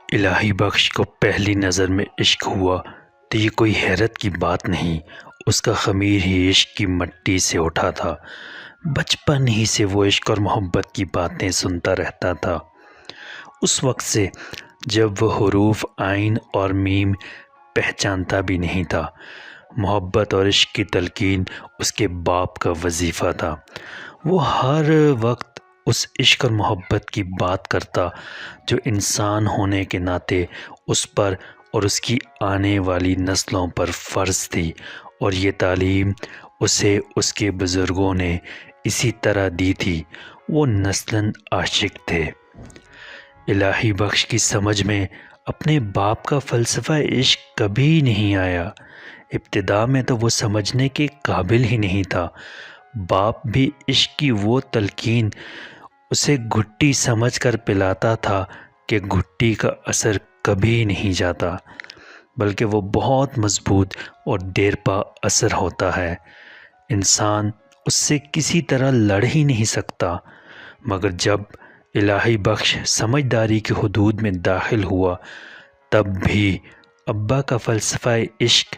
الہی بخش کو پہلی نظر میں عشق ہوا تو یہ کوئی حیرت کی بات نہیں، اس کا خمیر ہی عشق کی مٹی سے اٹھا تھا۔ بچپن ہی سے وہ عشق اور محبت کی باتیں سنتا رہتا تھا، اس وقت سے جب وہ حروف عین اور میم پہچانتا بھی نہیں تھا۔ محبت اور عشق کی تلقین اس کے باپ کا وظیفہ تھا۔ وہ ہر وقت اس عشق اور محبت کی بات کرتا جو انسان ہونے کے ناطے اس پر اور اس کی آنے والی نسلوں پر فرض تھی، اور یہ تعلیم اسے اس کے بزرگوں نے اسی طرح دی تھی۔ وہ نسلاً عاشق تھے۔ الہی بخش کی سمجھ میں اپنے باپ کا فلسفہ عشق کبھی نہیں آیا۔ ابتدا میں تو وہ سمجھنے کے قابل ہی نہیں تھا۔ باپ بھی عشق کی وہ تلقین اسے گھٹی سمجھ کر پلاتا تھا کہ گھٹی کا اثر کبھی نہیں جاتا، بلکہ وہ بہت مضبوط اور دیرپا اثر ہوتا ہے۔ انسان اس سے کسی طرح لڑ ہی نہیں سکتا۔ مگر جب الہی بخش سمجھداری کی حدود میں داخل ہوا، تب بھی ابا کا فلسفہ عشق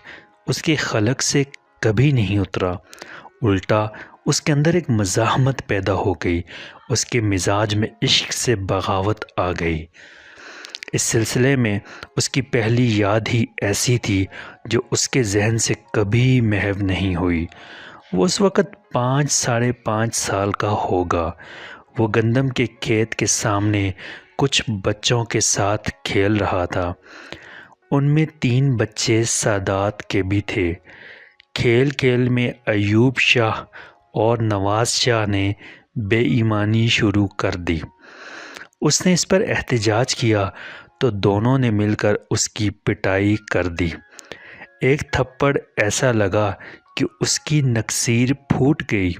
اس کے خلق سے کبھی نہیں اترا۔ الٹا اس کے اندر ایک مزاحمت پیدا ہو گئی، اس کے مزاج میں عشق سے بغاوت آ گئی۔ اس سلسلے میں اس کی پہلی یاد ہی ایسی تھی جو اس کے ذہن سے کبھی محو نہیں ہوئی۔ وہ اس وقت 5 سال کا ہوگا۔ وہ گندم کے کھیت کے سامنے کچھ بچوں کے ساتھ کھیل رہا تھا۔ ان میں 3 بچے سادات کے بھی تھے۔ کھیل کھیل میں ایوب شاہ اور نواز شاہ نے بے ایمانی شروع کر دی۔ اس نے اس پر احتجاج کیا تو دونوں نے مل کر اس کی پٹائی کر دی۔ ایک تھپڑ ایسا لگا کہ اس کی نکسیر پھوٹ گئی۔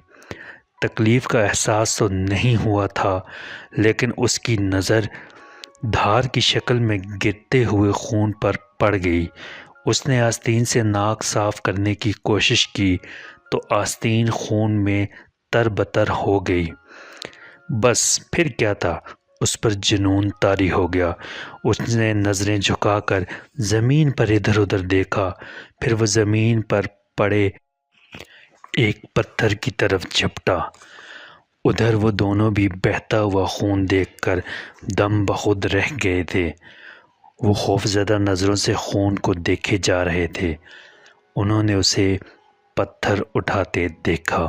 تکلیف کا احساس تو نہیں ہوا تھا، لیکن اس کی نظر دھار کی شکل میں گرتے ہوئے خون پر پڑ گئی۔ اس نے آستین سے ناک صاف کرنے کی کوشش کی تو آستین خون میں تربتر ہو گئی۔ بس پھر کیا تھا، اس پر جنون طاری ہو گیا۔ اس نے نظریں جھکا کر زمین پر ادھر ادھر دیکھا، پھر وہ زمین پر پڑے ایک پتھر کی طرف جھپٹا۔ ادھر وہ دونوں بھی بہتا ہوا خون دیکھ کر دم بخود رہ گئے تھے۔ وہ خوفزدہ نظروں سے خون کو دیکھے جا رہے تھے۔ انہوں نے اسے پتھر اٹھاتے دیکھا،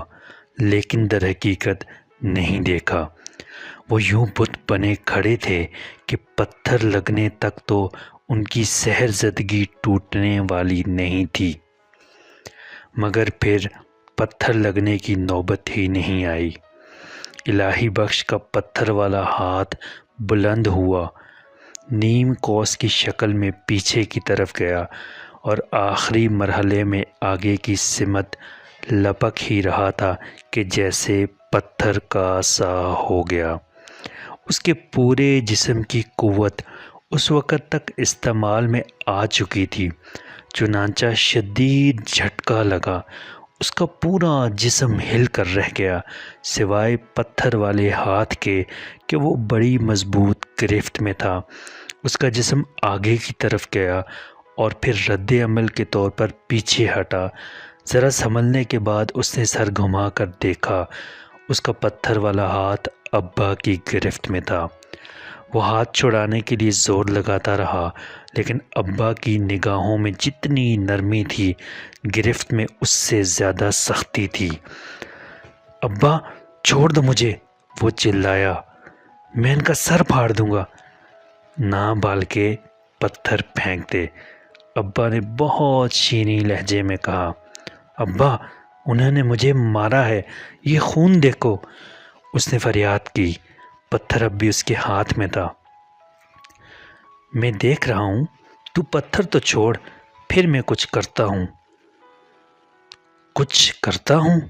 لیکن در حقیقت نہیں دیکھا۔ وہ یوں بت بنے کھڑے تھے کہ پتھر لگنے تک تو ان کی سحر زدگی ٹوٹنے والی نہیں تھی، مگر پھر پتھر لگنے کی نوبت ہی نہیں آئی۔ الہی بخش کا پتھر والا ہاتھ بلند ہوا، نیم قوس کی شکل میں پیچھے کی طرف گیا، اور آخری مرحلے میں آگے کی سمت لپک ہی رہا تھا کہ جیسے پتھر کا سا ہو گیا۔ اس کے پورے جسم کی قوت اس وقت تک استعمال میں آ چکی تھی، چنانچہ شدید جھٹکا لگا۔ اس کا پورا جسم ہل کر رہ گیا، سوائے پتھر والے ہاتھ کے کہ وہ بڑی مضبوط گرفت میں تھا۔ اس کا جسم آگے کی طرف گیا اور پھر رد عمل کے طور پر پیچھے ہٹا۔ ذرا سنبھلنے کے بعد اس نے سر گھما کر دیکھا، اس کا پتھر والا ہاتھ ابا کی گرفت میں تھا۔ وہ ہاتھ چھڑانے کے لیے زور لگاتا رہا، لیکن ابا کی نگاہوں میں جتنی نرمی تھی، گرفت میں اس سے زیادہ سختی تھی۔ ابا چھوڑ دو مجھے، وہ چلایا، میں ان کا سر پھاڑ دوں گا۔ نہ بال کے پتھر پھینک دے، ابا نے بہت شیریں لہجے میں کہا۔ ابا انہوں نے مجھے مارا ہے، یہ خون دیکھو، اس نے فریاد کی۔ پتھر اب بھی اس کے ہاتھ میں تھا۔ میں دیکھ رہا ہوں، تو پتھر تو چھوڑ، پھر میں کچھ کرتا ہوں۔ کچھ کرتا ہوں؟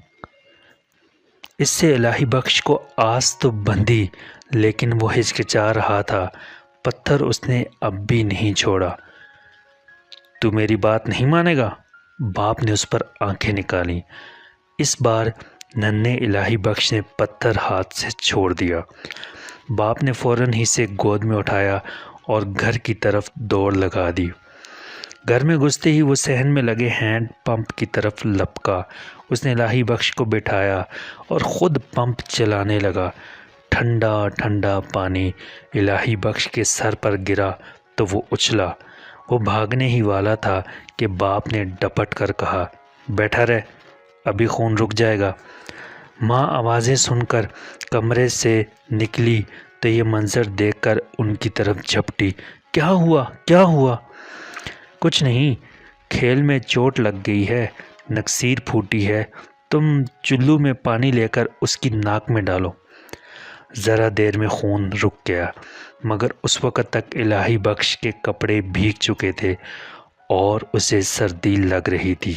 اس سے الہی بخش کو آس تو بندھی، لیکن وہ ہچکچا رہا تھا۔ پتھر اس نے اب بھی نہیں چھوڑا۔ تو میری بات نہیں مانے گا؟ باپ نے اس پر آنکھیں نکالی۔ اس بار ننھے الہی بخش نے پتھر ہاتھ سے چھوڑ دیا۔ باپ نے فوراً ہی سے گود میں اٹھایا اور گھر کی طرف دوڑ لگا دی۔ گھر میں گھستے ہی وہ صحن میں لگے ہینڈ پمپ کی طرف لپکا۔ اس نے الہی بخش کو بٹھایا اور خود پمپ چلانے لگا۔ ٹھنڈا ٹھنڈا پانی الہی بخش کے سر پر گرا تو وہ اچھلا۔ وہ بھاگنے ہی والا تھا کہ باپ نے ڈپٹ کر کہا، بیٹھا رہ، ابھی خون رک جائے گا۔ ماں آوازیں سن کر کمرے سے نکلی تو یہ منظر دیکھ کر ان کی طرف جھپٹی۔ کیا ہوا؟ کیا ہوا؟ کچھ نہیں، کھیل میں چوٹ لگ گئی ہے، نکسیر پھوٹی ہے، تم چلو میں پانی لے کر اس کی ناک میں ڈالو۔ ذرا دیر میں خون رک گیا، مگر اس وقت تک الہی بخش کے کپڑے بھیگ چکے تھے اور اسے سردی لگ رہی تھی۔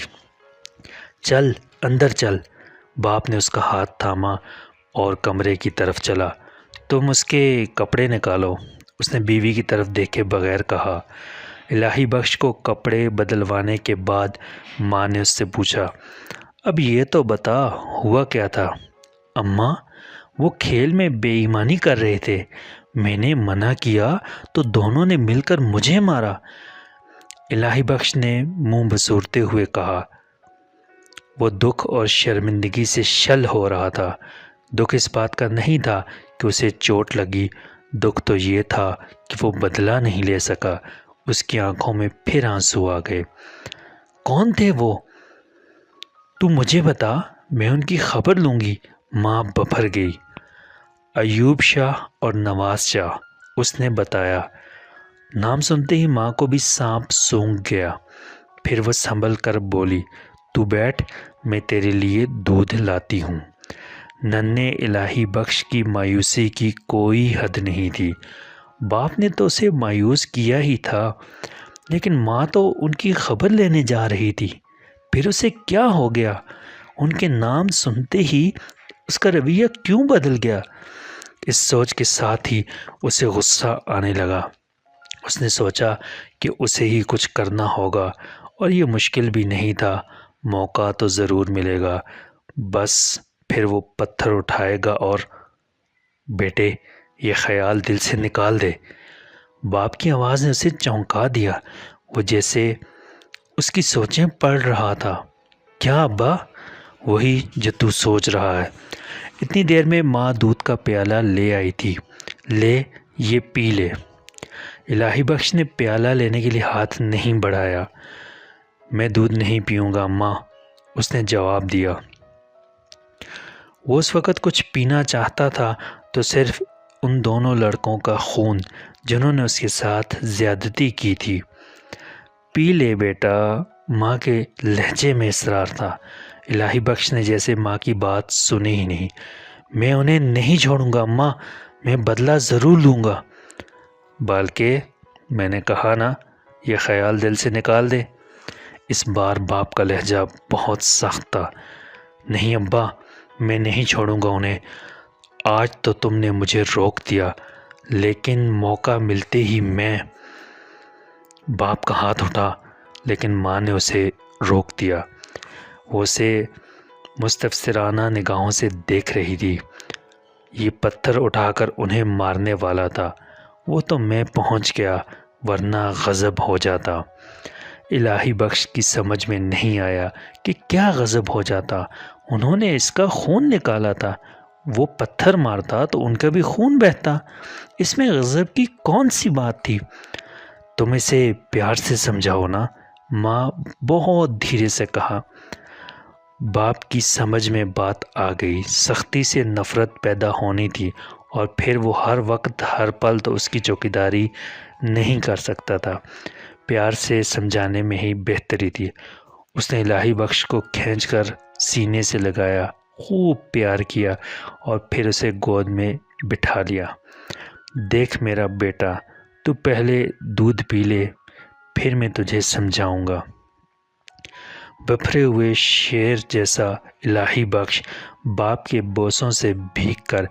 چل اندر چل، باپ نے اس کا ہاتھ تھاما اور کمرے کی طرف چلا۔ تم اس کے کپڑے نکالو، اس نے بیوی کی طرف دیکھے بغیر کہا۔ الہی بخش کو کپڑے بدلوانے کے بعد ماں نے اس سے پوچھا، اب یہ تو بتا ہوا کیا تھا؟ اماں، وہ کھیل میں بے ایمانی کر رہے تھے، میں نے منع کیا تو دونوں نے مل کر مجھے مارا، الہی بخش نے منہ بسورتے ہوئے کہا۔ وہ دکھ اور شرمندگی سے شل ہو رہا تھا۔ دکھ اس بات کا نہیں تھا کہ اسے چوٹ لگی، دکھ تو یہ تھا کہ وہ بدلہ نہیں لے سکا۔ اس کی آنکھوں میں پھر آنسو آ گئے۔ کون تھے وہ؟ تو مجھے بتا، میں ان کی خبر لوں گی۔ ماں ببھر گئی۔ ایوب شاہ اور نواز شاہ، اس نے بتایا۔ نام سنتے ہی ماں کو بھی سانپ سونگھ گیا۔ پھر وہ سنبھل کر بولی، تو بیٹھ، میں تیرے لیے دودھ لاتی ہوں۔ ننھے الہی بخش کی مایوسی کی کوئی حد نہیں تھی۔ باپ نے تو اسے مایوس کیا ہی تھا، لیکن ماں تو ان کی خبر لینے جا رہی تھی۔ پھر اسے کیا ہو گیا؟ ان کے نام سنتے ہی اس کا رویہ کیوں بدل گیا؟ اس سوچ کے ساتھ ہی اسے غصہ آنے لگا۔ اس نے سوچا کہ اسے ہی کچھ کرنا ہوگا، اور یہ مشکل بھی نہیں تھا، موقع تو ضرور ملے گا، بس پھر وہ پتھر اٹھائے گا اور بیٹے یہ خیال دل سے نکال دے۔ باپ کی آواز نے اسے چونکا دیا، وہ جیسے اس کی سوچیں پڑھ رہا تھا۔ کیا ابا؟ وہی جو تو سوچ رہا ہے۔ اتنی دیر میں ماں دودھ کا پیالہ لے آئی تھی۔ لے، یہ پی لے۔ الہی بخش نے پیالہ لینے کے لیے ہاتھ نہیں بڑھایا۔ میں دودھ نہیں پیوں گا اماں، اس نے جواب دیا۔ وہ اس وقت کچھ پینا چاہتا تھا تو صرف ان دونوں لڑکوں کا خون جنہوں نے اس کے ساتھ زیادتی کی تھی۔ پی لے بیٹا، ماں کے لہجے میں اصرار تھا۔ الہی بخش نے جیسے ماں کی بات سنی ہی نہیں۔ میں انہیں نہیں چھوڑوں گا اماں، میں بدلہ ضرور لوں گا۔ بلکہ میں نے کہا نا، یہ خیال دل سے نکال دے۔ اس بار باپ کا لہجہ بہت سخت تھا۔ نہیں ابا، میں نہیں چھوڑوں گا انہیں۔ آج تو تم نے مجھے روک دیا، لیکن موقع ملتے ہی میں… باپ کا ہاتھ اٹھا، لیکن ماں نے اسے روک دیا۔ وہ اسے مستفسرانہ نگاہوں سے دیکھ رہی تھی۔ یہ پتھر اٹھا کر انہیں مارنے والا تھا، وہ تو میں پہنچ گیا، ورنہ غضب ہو جاتا۔ الہی بخش کی سمجھ میں نہیں آیا کہ کیا غضب ہو جاتا۔ انہوں نے اس کا خون نکالا تھا، وہ پتھر مارتا تو ان کا بھی خون بہتا، اس میں غضب کی کون سی بات تھی؟ تم اسے پیار سے سمجھاؤ نا، ماں بہت دھیرے سے کہا۔ باپ کی سمجھ میں بات آ گئی، سختی سے نفرت پیدا ہونی تھی، اور پھر وہ ہر وقت ہر پل تو اس کی چوکیداری نہیں کر سکتا تھا۔ پیار سے سمجھانے میں ہی بہتری تھی۔ اس نے الہی بخش کو کھینچ کر سینے سے لگایا، خوب پیار کیا، اور پھر اسے گود میں بٹھا لیا۔ دیکھ میرا بیٹا، تو پہلے دودھ پی لے، پھر میں تجھے سمجھاؤں گا۔ بپھرے ہوئے شیر جیسا الہی بخش باپ کے بوسوں سے بھیگ کر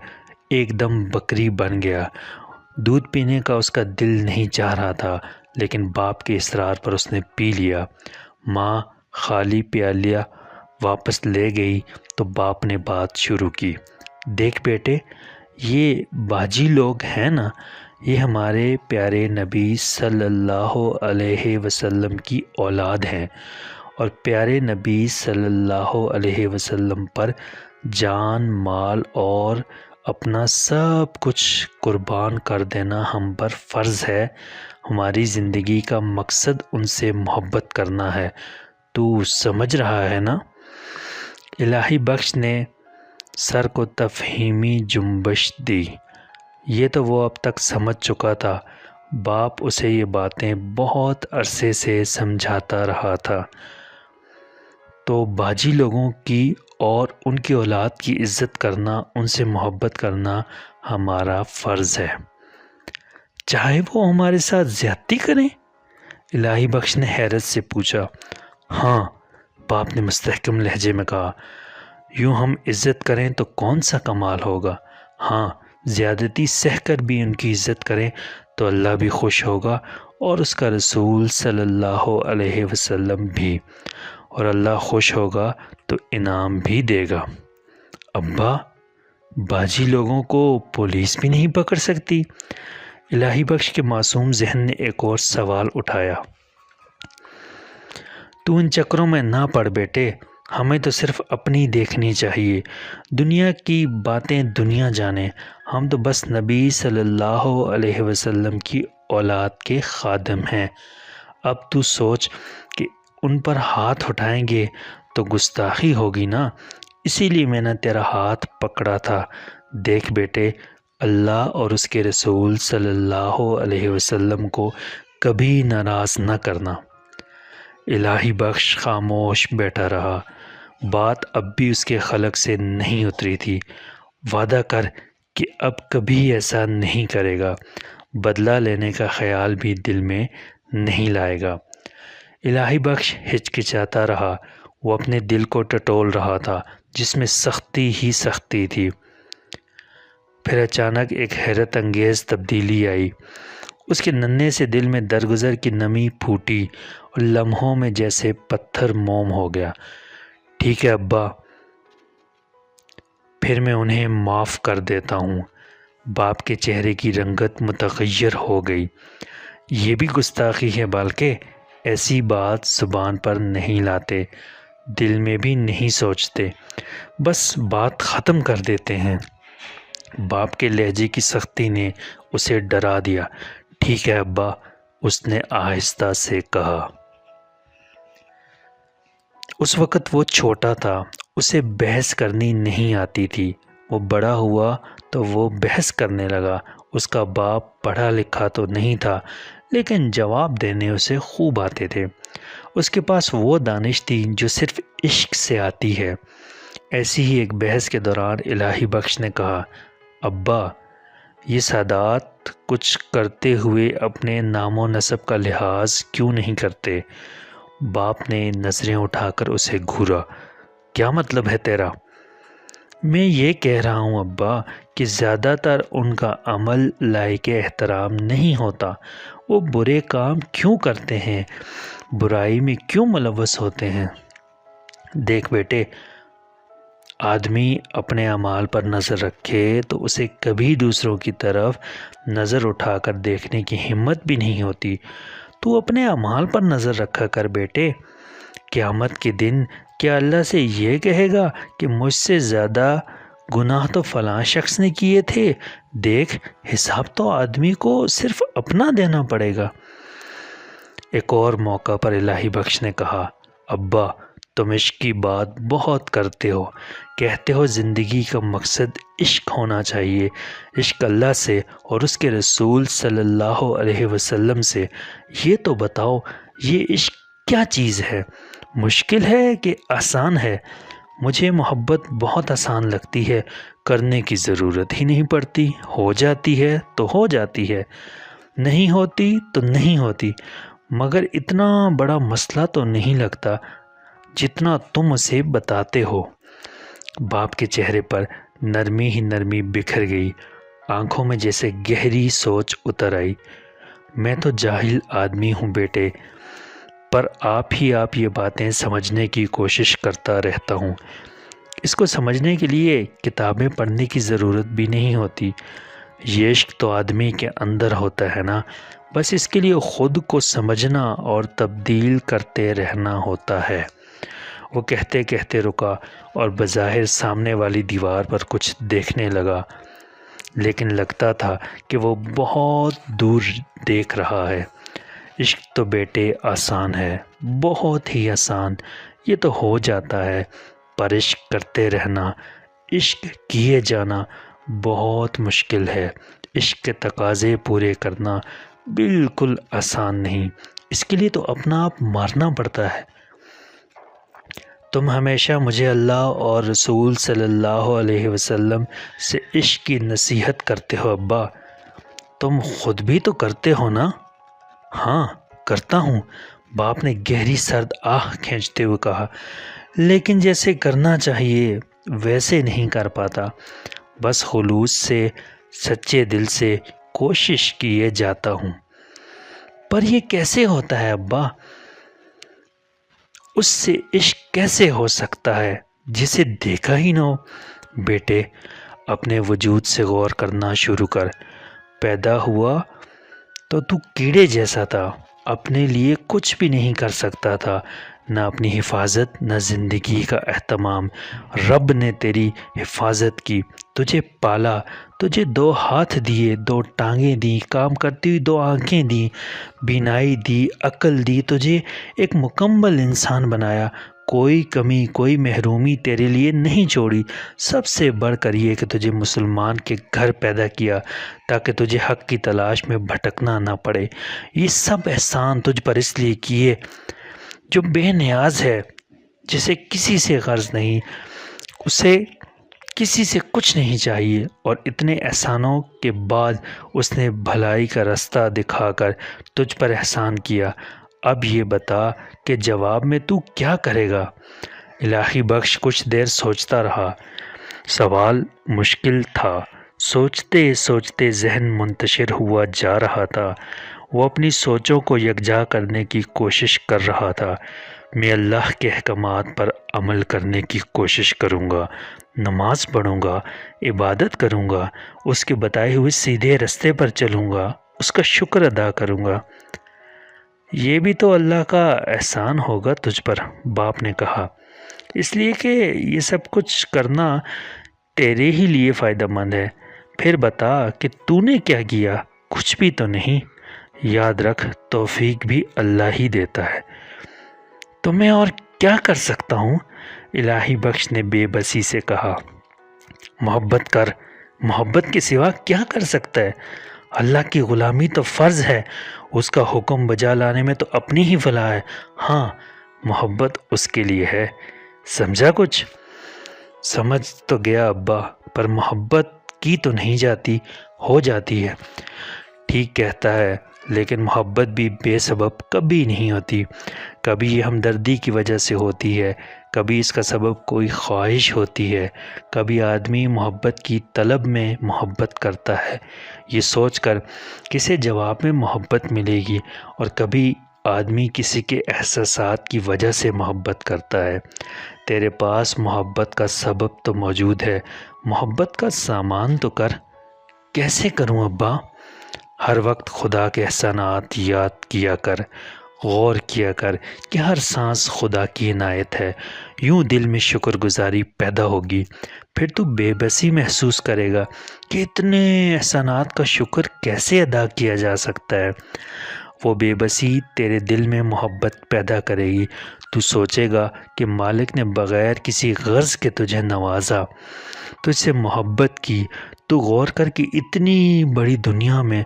ایک دم بکری بن گیا۔ دودھ پینے کا اس کا دل نہیں چاہ رہا تھا، لیکن باپ کے اصرار پر اس نے پی لیا۔ ماں خالی پیالہ واپس لے گئی تو باپ نے بات شروع کی۔ دیکھ بیٹے، یہ باجی لوگ ہیں نا، یہ ہمارے پیارے نبی صلی اللہ علیہ وسلم کی اولاد ہیں، اور پیارے نبی صلی اللہ علیہ وسلم پر جان، مال اور اپنا سب کچھ قربان کر دینا ہم پر فرض ہے۔ ہماری زندگی کا مقصد ان سے محبت کرنا ہے۔ تو سمجھ رہا ہے نا؟ الہی بخش نے سر کو تفہیمی جنبش دی۔ یہ تو وہ اب تک سمجھ چکا تھا۔ باپ اسے یہ باتیں بہت عرصے سے سمجھاتا رہا تھا۔ تو باجی لوگوں کی اور ان کی اولاد کی عزت کرنا، ان سے محبت کرنا ہمارا فرض ہے، چاہے وہ ہمارے ساتھ زیادتی کریں؟ الہی بخش نے حیرت سے پوچھا۔ ہاں، باپ نے مستحکم لہجے میں کہا، یوں ہم عزت کریں تو کون سا کمال ہوگا؟ ہاں، زیادتی سہ کر بھی ان کی عزت کریں تو اللہ بھی خوش ہوگا اور اس کا رسول صلی اللہ علیہ وسلم بھی، اور اللہ خوش ہوگا تو انعام بھی دے گا۔ ابا، باجی لوگوں کو پولیس بھی نہیں پکڑ سکتی؟ الہی بخش کے معصوم ذہن نے ایک اور سوال اٹھایا۔ تو ان چکروں میں نہ پڑ بیٹے، ہمیں تو صرف اپنی دیکھنی چاہیے۔ دنیا کی باتیں دنیا جانے، ہم تو بس نبی صلی اللہ علیہ وسلم کی اولاد کے خادم ہیں۔ اب تو سوچ کہ ان پر ہاتھ اٹھائیں گے تو گستاخی ہوگی نا، اسی لیے میں نے تیرا ہاتھ پکڑا تھا۔ دیکھ بیٹے، اللہ اور اس کے رسول صلی اللہ علیہ وسلم کو کبھی ناراض نہ کرنا۔ الہی بخش خاموش بیٹھا رہا۔ بات اب بھی اس کے خلق سے نہیں اتری تھی۔ وعدہ کر کہ اب کبھی ایسا نہیں کرے گا، بدلہ لینے کا خیال بھی دل میں نہیں لائے گا۔ الہی بخش ہچکچاتا رہا۔ وہ اپنے دل کو ٹٹول رہا تھا جس میں سختی ہی سختی تھی۔ پھر اچانک ایک حیرت انگیز تبدیلی آئی۔ اس کے ننھے سے دل میں درگزر کی نمی پھوٹی اور لمحوں میں جیسے پتھر موم ہو گیا۔ ٹھیک ہے ابا، پھر میں انہیں معاف کر دیتا ہوں۔ باپ کے چہرے کی رنگت متغیر ہو گئی۔ یہ بھی گستاخی ہے بالکہ، ایسی بات زبان پر نہیں لاتے، دل میں بھی نہیں سوچتے، بس بات ختم کر دیتے ہیں۔ باپ کے لہجے کی سختی نے اسے ڈرا دیا۔ ٹھیک ہے ابا، اس نے آہستہ سے کہا۔ اس وقت وہ چھوٹا تھا، اسے بحث کرنی نہیں آتی تھی۔ وہ بڑا ہوا تو وہ بحث کرنے لگا۔ اس کا باپ پڑھا لکھا تو نہیں تھا، لیکن جواب دینے اسے خوب آتے تھے۔ اس کے پاس وہ دانش تھی جو صرف عشق سے آتی ہے۔ ایسی ہی ایک بحث کے دوران الہی بخش نے کہا، ابا، یہ سادات کچھ کرتے ہوئے اپنے نام و نسب کا لحاظ کیوں نہیں کرتے؟ باپ نے نظریں اٹھا کر اسے گھورا۔ کیا مطلب ہے تیرا؟ میں یہ کہہ رہا ہوں ابا کہ زیادہ تر ان کا عمل لائق احترام نہیں ہوتا۔ وہ برے کام کیوں کرتے ہیں؟ برائی میں کیوں ملوث ہوتے ہیں؟ دیکھ بیٹے، آدمی اپنے اعمال پر نظر رکھے تو اسے کبھی دوسروں کی طرف نظر اٹھا کر دیکھنے کی ہمت بھی نہیں ہوتی۔ تو اپنے اعمال پر نظر رکھا کر بیٹے۔ قیامت کے دن کیا اللہ سے یہ کہے گا کہ مجھ سے زیادہ گناہ تو فلاں شخص نے کیے تھے؟ دیکھ، حساب تو آدمی کو صرف اپنا دینا پڑے گا۔ ایک اور موقع پر الہی بخش نے کہا، ابا، تم عشق کی بات بہت کرتے ہو، کہتے ہو زندگی کا مقصد عشق ہونا چاہیے، عشق اللہ سے اور اس کے رسول صلی اللہ علیہ وسلم سے۔ یہ تو بتاؤ، یہ عشق کیا چیز ہے؟ مشکل ہے کہ آسان ہے؟ مجھے محبت بہت آسان لگتی ہے، کرنے کی ضرورت ہی نہیں پڑتی، ہو جاتی ہے تو ہو جاتی ہے، نہیں ہوتی تو نہیں ہوتی، مگر اتنا بڑا مسئلہ تو نہیں لگتا جتنا تم اسے بتاتے ہو۔ باپ کے چہرے پر نرمی ہی نرمی بکھر گئی، آنکھوں میں جیسے گہری سوچ اتر آئی۔ میں تو جاہل آدمی ہوں بیٹے، پر آپ یہ باتیں سمجھنے کی کوشش کرتا رہتا ہوں۔ اس کو سمجھنے کے لیے کتابیں پڑھنے کی ضرورت بھی نہیں ہوتی۔ یہ عشق تو آدمی کے اندر ہوتا ہے نا، بس اس کے لیے خود کو سمجھنا اور تبدیل کرتے رہنا ہوتا ہے۔ وہ کہتے کہتے رکا اور بظاہر سامنے والی دیوار پر کچھ دیکھنے لگا، لیکن لگتا تھا کہ وہ بہت دور دیکھ رہا ہے۔ عشق تو بیٹے آسان ہے، بہت ہی آسان، یہ تو ہو جاتا ہے، پر عشق کرتے رہنا، عشق کیے جانا بہت مشکل ہے۔ عشق کے تقاضے پورے کرنا بالکل آسان نہیں، اس کے لیے تو اپنا آپ مارنا پڑتا ہے۔ تم ہمیشہ مجھے اللہ اور رسول صلی اللہ علیہ وسلم سے عشق کی نصیحت کرتے ہو ابا، تم خود بھی تو کرتے ہو نا؟ ہاں کرتا ہوں، باپ نے گہری سرد آہ کھینچتے ہوئے کہا، لیکن جیسے کرنا چاہیے ویسے نہیں کر پاتا، بس خلوص سے سچے دل سے کوشش کیے جاتا ہوں۔ پر یہ کیسے ہوتا ہے ابا؟ اس سے عشق کیسے ہو سکتا ہے جسے دیکھا ہی نہ ہو؟ بیٹے اپنے وجود سے غور کرنا شروع کر۔ پیدا ہوا تو کیڑے جیسا تھا، اپنے لیے کچھ بھی نہیں کر سکتا تھا، نہ اپنی حفاظت نہ زندگی کا اہتمام۔ رب نے تیری حفاظت کی، تجھے پالا، تجھے 2 ہاتھ دیے، 2 ٹانگیں دیں، کام کرتی ہوئی 2 آنکھیں دیں، بینائی دی، عقل دی، تجھے ایک مکمل انسان بنایا، کوئی کمی کوئی محرومی تیرے لیے نہیں چھوڑی۔ سب سے بڑھ کر یہ کہ تجھے مسلمان کے گھر پیدا کیا تاکہ تجھے حق کی تلاش میں بھٹکنا نہ پڑے۔ یہ سب احسان تجھ پر اس لیے کیے جو بے نیاز ہے، جسے کسی سے غرض نہیں، اسے کسی سے کچھ نہیں چاہیے، اور اتنے احسانوں کے بعد اس نے بھلائی کا رستہ دکھا کر تجھ پر احسان کیا۔ اب یہ بتا کہ جواب میں تو کیا کرے گا؟ الہی بخش کچھ دیر سوچتا رہا۔ سوال مشکل تھا، سوچتے سوچتے ذہن منتشر ہوا جا رہا تھا۔ وہ اپنی سوچوں کو یکجا کرنے کی کوشش کر رہا تھا۔ میں اللہ کے احکامات پر عمل کرنے کی کوشش کروں گا، نماز پڑھوں گا، عبادت کروں گا، اس کے بتائے ہوئے سیدھے رستے پر چلوں گا، اس کا شکر ادا کروں گا۔ یہ بھی تو اللہ کا احسان ہوگا تجھ پر، باپ نے کہا، اس لیے کہ یہ سب کچھ کرنا تیرے ہی لیے فائدہ مند ہے۔ پھر بتا کہ تو نے کیا کیا؟ کچھ بھی تو نہیں۔ یاد رکھ توفیق بھی اللہ ہی دیتا ہے، تو میں اور کیا کر سکتا ہوں؟ الہی بخش نے بے بسی سے کہا، محبت کر، محبت کے سوا کیا کر سکتا ہے؟ اللہ کی غلامی تو فرض ہے، اس کا حکم بجا لانے میں تو اپنی ہی فلاح ہے۔ ہاں محبت اس کے لیے ہے، سمجھا کچھ؟ سمجھ تو گیا ابا، پر محبت کی تو نہیں جاتی، ہو جاتی ہے۔ ٹھیک کہتا ہے، لیکن محبت بھی بے سبب کبھی نہیں ہوتی، کبھی یہ ہمدردی کی وجہ سے ہوتی ہے، کبھی اس کا سبب کوئی خواہش ہوتی ہے، کبھی آدمی محبت کی طلب میں محبت کرتا ہے یہ سوچ کر کسے جواب میں محبت ملے گی، اور کبھی آدمی کسی کے احساسات کی وجہ سے محبت کرتا ہے۔ تیرے پاس محبت کا سبب تو موجود ہے، محبت کا سامان تو کر۔ کیسے کروں ابا؟ ہر وقت خدا کے احسانات یاد کیا کر، غور کیا کر کہ ہر سانس خدا کی عنایت ہے، یوں دل میں شکر گزاری پیدا ہوگی، پھر تو بے بسی محسوس کرے گا کہ اتنے احسانات کا شکر کیسے ادا کیا جا سکتا ہے۔ وہ بے بسی تیرے دل میں محبت پیدا کرے گی، تو سوچے گا کہ مالک نے بغیر کسی غرض کے تجھے نوازا، تجھ سے محبت کی۔ تو غور کر کہ اتنی بڑی دنیا میں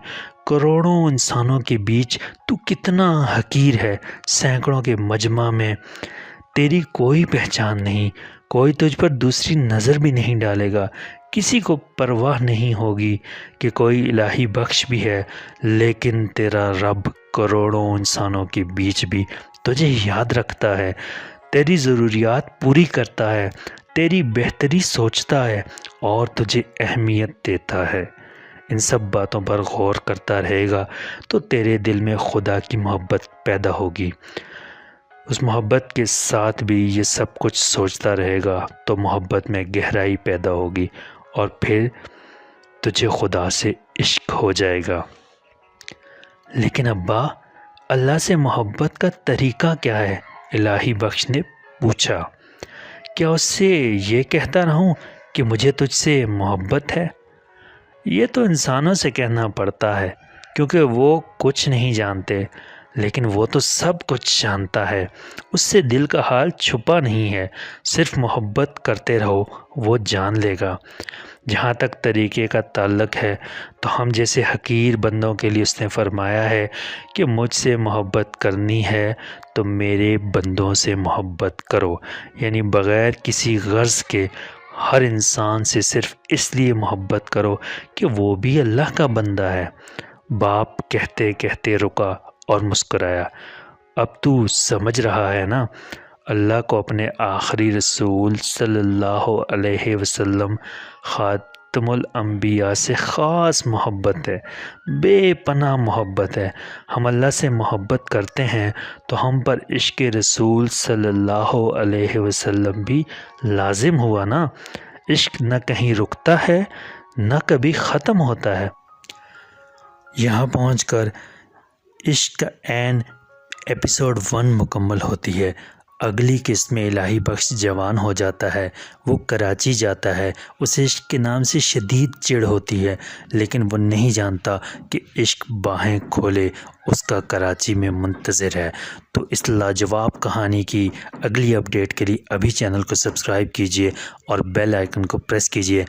کروڑوں انسانوں کے بیچ تو کتنا حقیر ہے، سینکڑوں کے مجمع میں تیری کوئی پہچان نہیں، کوئی تجھ پر دوسری نظر بھی نہیں ڈالے گا، کسی کو پرواہ نہیں ہوگی کہ کوئی الہی بخش بھی ہے، لیکن تیرا رب کروڑوں انسانوں کے بیچ بھی تجھے یاد رکھتا ہے، تیری ضروریات پوری کرتا ہے، تیری بہتری سوچتا ہے اور تجھے اہمیت دیتا ہے۔ ان سب باتوں پر غور کرتا رہے گا تو تیرے دل میں خدا کی محبت پیدا ہوگی۔ اس محبت کے ساتھ بھی یہ سب کچھ سوچتا رہے گا تو محبت میں گہرائی پیدا ہوگی، اور پھر تجھے خدا سے عشق ہو جائے گا۔ لیکن ابا، اللہ سے محبت کا طریقہ کیا ہے؟ الہی بخش نے پوچھا۔ کیا اس سے یہ کہتا رہوں کہ مجھے تجھ سے محبت ہے؟ یہ تو انسانوں سے کہنا پڑتا ہے کیونکہ وہ کچھ نہیں جانتے، لیکن وہ تو سب کچھ جانتا ہے۔ اس سے دل کا حال چھپا نہیں ہے، صرف محبت کرتے رہو، وہ جان لے گا۔ جہاں تک طریقے کا تعلق ہے تو ہم جیسے حقیر بندوں کے لیے اس نے فرمایا ہے کہ مجھ سے محبت کرنی ہے تو میرے بندوں سے محبت کرو، یعنی بغیر کسی غرض کے ہر انسان سے صرف اس لیے محبت کرو کہ وہ بھی اللہ کا بندہ ہے۔ باپ کہتے کہتے رکا اور مسکرایا۔ اب تو سمجھ رہا ہے نا؟ اللہ کو اپنے آخری رسول صلی اللہ علیہ وسلم خاتم الانبیاء سے خاص محبت ہے، بے پناہ محبت ہے۔ ہم اللہ سے محبت کرتے ہیں تو ہم پر عشق رسول صلی اللہ علیہ وسلم بھی لازم ہوا نا۔ عشق نہ کہیں رکتا ہے نہ کبھی ختم ہوتا ہے۔ یہاں پہنچ کر عشق کا عین ایپیسوڈ 1 مکمل ہوتی ہے۔ اگلی قسط میں الہی بخش جوان ہو جاتا ہے، وہ کراچی جاتا ہے۔ اسے عشق کے نام سے شدید چڑ ہوتی ہے، لیکن وہ نہیں جانتا کہ عشق باہیں کھولے اس کا کراچی میں منتظر ہے۔ تو اس لاجواب کہانی کی اگلی اپڈیٹ کے لیے ابھی چینل کو سبسکرائب کیجیے اور بیل آئیکن کو پریس کیجیے